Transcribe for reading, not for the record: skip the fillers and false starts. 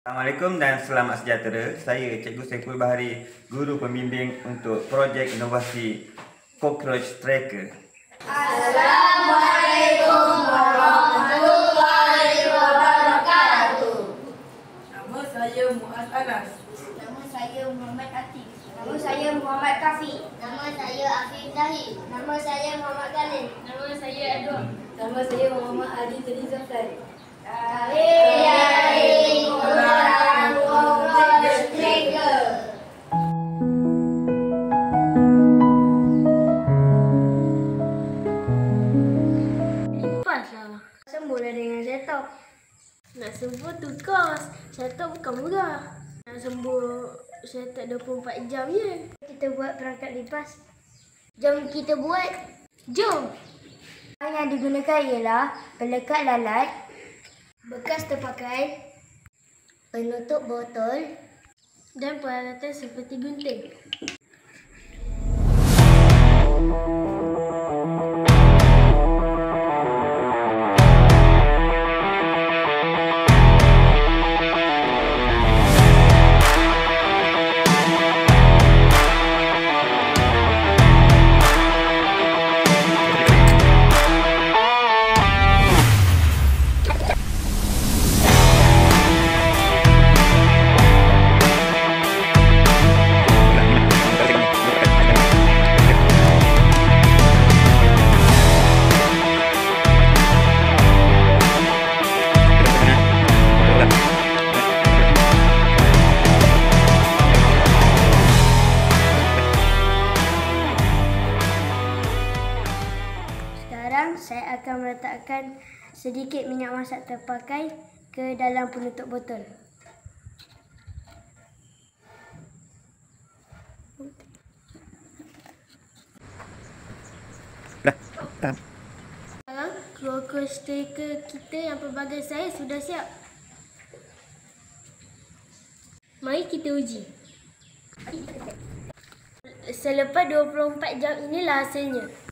Assalamualaikum dan selamat sejahtera. Saya Cikgu Saiful Bahari, Guru Pembimbing untuk projek inovasi Cockroach Tracker. Assalamualaikum warahmatullahi wabarakatuh. Nama saya Muaz Anas. Nama saya Muhammad Atif. Nama saya Muhammad Kafi. Nama saya Afif Zahid. Nama saya Muhammad Khalid. Nama saya Edward. Nama saya Muhammad Adi Teri Zafar. Lipaslah. Sembuhlah dengan setup. Nak sembuh tu kos. Setup bukan murah. Nak sembuh setup 24 jam je. Kita buat perangkat lipas. Jom kita buat. Jom. Yang digunakan ialah pelekat lalat, bekas terpakai, penutup botol dan peralatan seperti gunting. Sekarang saya akan meletakkan sedikit minyak masak terpakai ke dalam penutup botol. Sekarang Cockroach Tracker kita yang pelbagai saiz sudah siap. Mari kita uji. Selepas 24 jam inilah hasilnya.